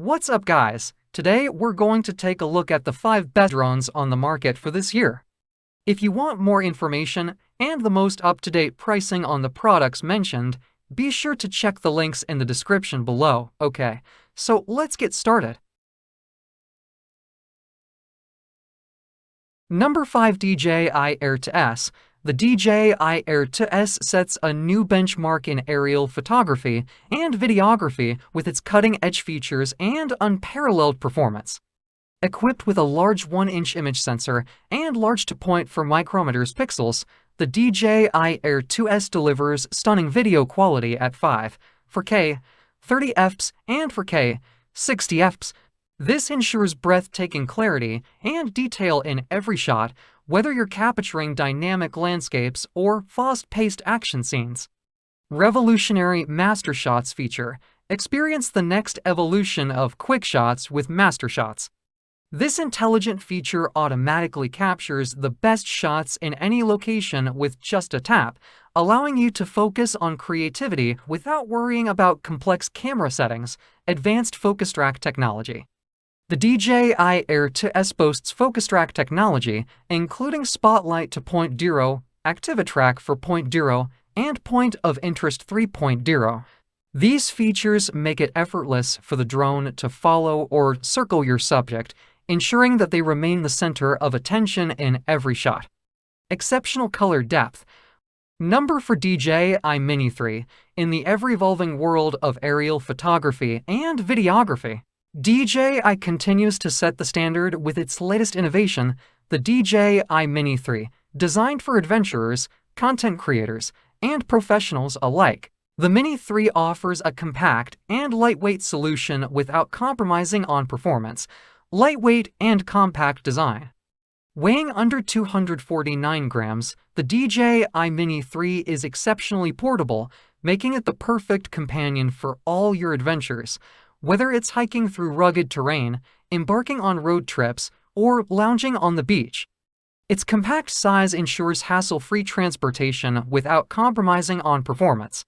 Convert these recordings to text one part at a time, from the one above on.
What's up, guys? Today we're going to take a look at the 5 best drones on the market for this year. If you want more information and the most up-to-date pricing on the products mentioned, be sure to check the links in the description below. Okay, so let's get started. Number 5, DJI Air 2S. The DJI Air 2S sets a new benchmark in aerial photography and videography with its cutting-edge features and unparalleled performance. Equipped with a large 1-inch image sensor and large to point for micrometers pixels, the DJI Air 2S delivers stunning video quality at 4K, 30 fps, and 4K, 60 fps. This ensures breathtaking clarity and detail in every shot, whether you're capturing dynamic landscapes or fast-paced action scenes. Revolutionary Master Shots feature. Experience the next evolution of quick shots with Master Shots. This intelligent feature automatically captures the best shots in any location with just a tap, allowing you to focus on creativity without worrying about complex camera settings. Advanced Focus Track technology. The DJI Air 2S boasts focus track technology, including Spotlight to Point 0, ActiviTrack for Point 0, and Point of Interest 3.0. These features make it effortless for the drone to follow or circle your subject, ensuring that they remain the center of attention in every shot. Exceptional color depth. Number for DJI Mini 3. In the ever-evolving world of aerial photography and videography, DJI continues to set the standard with its latest innovation, the DJI Mini 3, designed for adventurers, content creators, and professionals alike. The Mini 3 offers a compact and lightweight solution without compromising on performance. Lightweight and compact design. Weighing under 249 grams, the DJI Mini 3 is exceptionally portable, making it the perfect companion for all your adventures. Whether it's hiking through rugged terrain, embarking on road trips, or lounging on the beach. Its compact size ensures hassle-free transportation without compromising on performance.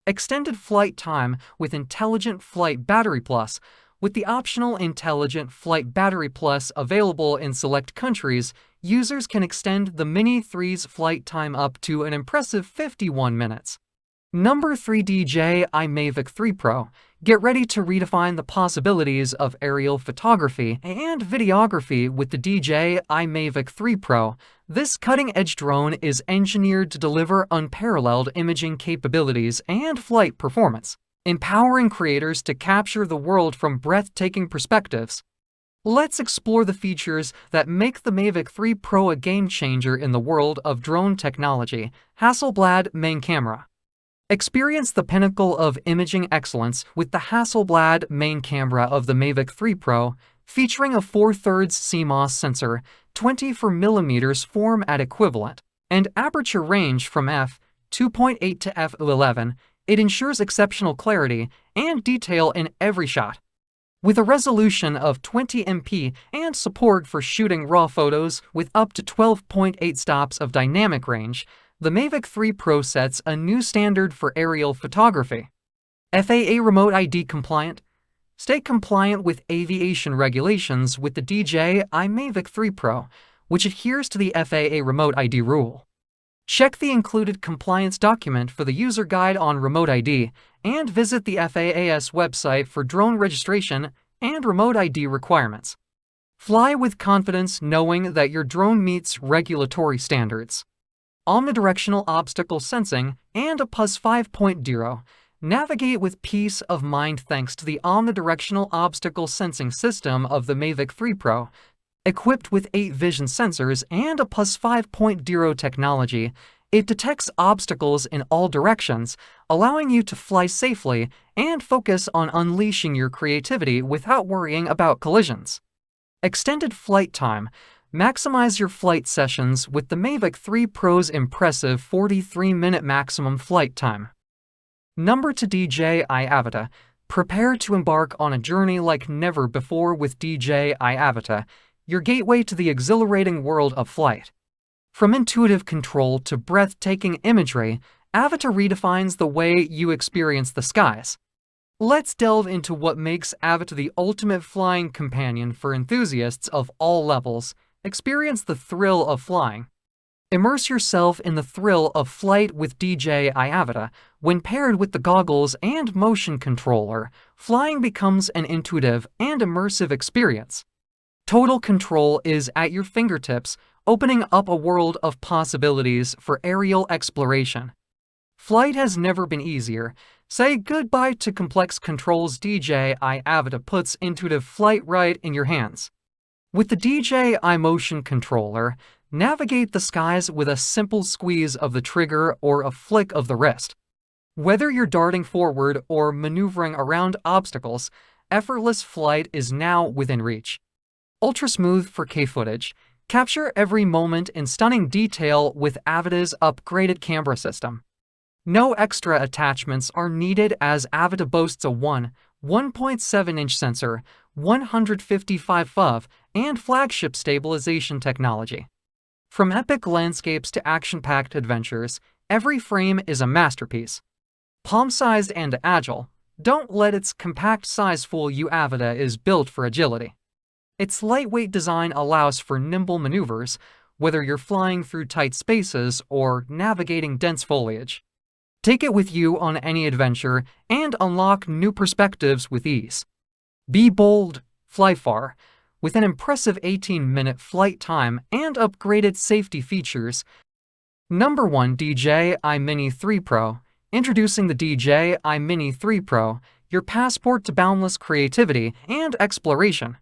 Extended flight time with Intelligent Flight Battery Plus. With the optional Intelligent Flight Battery Plus available in select countries, users can extend the Mini 3's flight time up to an impressive 51 minutes. Number 3, DJI Mavic 3 Pro. Get ready to redefine the possibilities of aerial photography and videography with the DJI Mavic 3 Pro. This cutting-edge drone is engineered to deliver unparalleled imaging capabilities and flight performance, empowering creators to capture the world from breathtaking perspectives. Let's explore the features that make the Mavic 3 Pro a game-changer in the world of drone technology. Hasselblad main camera. Experience the pinnacle of imaging excellence with the Hasselblad main camera of the Mavic 3 Pro, featuring a 4/3 CMOS sensor, 24mm format equivalent, and aperture range from f2.8 to f11. It ensures exceptional clarity and detail in every shot. With a resolution of 20MP and support for shooting RAW photos with up to 12.8 stops of dynamic range, the Mavic 3 Pro sets a new standard for aerial photography. FAA Remote ID compliant. Stay compliant with aviation regulations with the DJI Mavic 3 Pro, which adheres to the FAA Remote ID rule. Check the included compliance document for the user guide on remote ID and visit the FAA's website for drone registration and remote ID requirements. Fly with confidence knowing that your drone meets regulatory standards. Omnidirectional obstacle sensing and a PUS 5.0. Navigate with peace of mind thanks to the omnidirectional obstacle sensing system of the Mavic 3 Pro. Equipped with 8 vision sensors and a PUS 5.0 technology, it detects obstacles in all directions, allowing you to fly safely and focus on unleashing your creativity without worrying about collisions. Extended flight time. Maximize your flight sessions with the Mavic 3 Pro's impressive 43-minute maximum flight time. Number 2, DJI Avata. Prepare to embark on a journey like never before with DJI Avata, your gateway to the exhilarating world of flight. From intuitive control to breathtaking imagery, Avata redefines the way you experience the skies. Let's delve into what makes Avata the ultimate flying companion for enthusiasts of all levels. Experience the thrill of flying. Immerse yourself in the thrill of flight with DJI Avata. When paired with the goggles and motion controller, flying becomes an intuitive and immersive experience. Total control is at your fingertips, opening up a world of possibilities for aerial exploration. Flight has never been easier. Say goodbye to complex controls. DJI Avata puts intuitive flight right in your hands. With the DJI motion controller, navigate the skies with a simple squeeze of the trigger or a flick of the wrist. Whether you're darting forward or maneuvering around obstacles, effortless flight is now within reach. Ultra smooth 4K footage. Capture every moment in stunning detail with Avata's upgraded camera system. No extra attachments are needed as Avata boasts a 1.7-inch sensor, 155 FOV, and flagship stabilization technology. From epic landscapes to action-packed adventures, every frame is a masterpiece. Palm-sized and agile, don't let its compact size fool you. Avata is built for agility. Its lightweight design allows for nimble maneuvers, whether you're flying through tight spaces or navigating dense foliage. Take it with you on any adventure and unlock new perspectives with ease. Be bold, fly far. With an impressive 18-minute flight time and upgraded safety features. Number 1. DJI Mini 3 Pro. Introducing the DJI Mini 3 Pro, your passport to boundless creativity and exploration.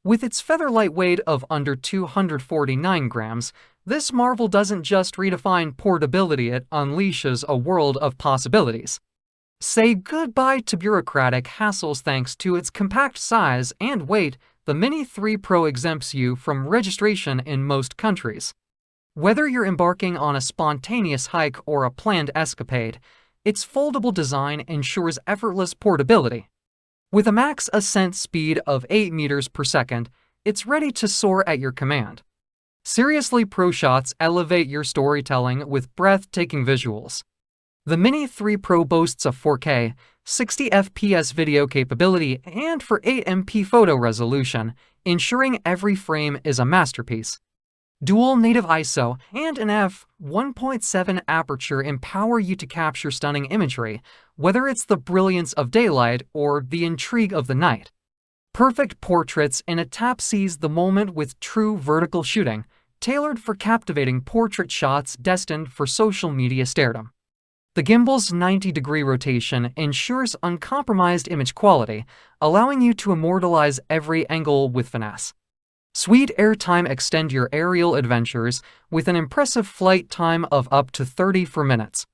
With its feather-light weight of under 249 grams, this marvel doesn't just redefine portability, it unleashes a world of possibilities. Say goodbye to bureaucratic hassles thanks to its compact size and weight. The Mini 3 Pro exempts you from registration in most countries. Whether you're embarking on a spontaneous hike or a planned escapade, its foldable design ensures effortless portability. With a max ascent speed of 8 meters per second, it's ready to soar at your command. Seriously, pro shots elevate your storytelling with breathtaking visuals. The Mini 3 Pro boasts a 4K, 60 FPS video capability and for 8MP photo resolution, ensuring every frame is a masterpiece. Dual native ISO and an f1.7 aperture empower you to capture stunning imagery, whether it's the brilliance of daylight or the intrigue of the night. Perfect portraits in a tap. Seize the moment with true vertical shooting, tailored for captivating portrait shots destined for social media stardom. The gimbal's 90-degree rotation ensures uncompromised image quality, allowing you to immortalize every angle with finesse. Sweet airtime. Extend your aerial adventures with an impressive flight time of up to 34 minutes.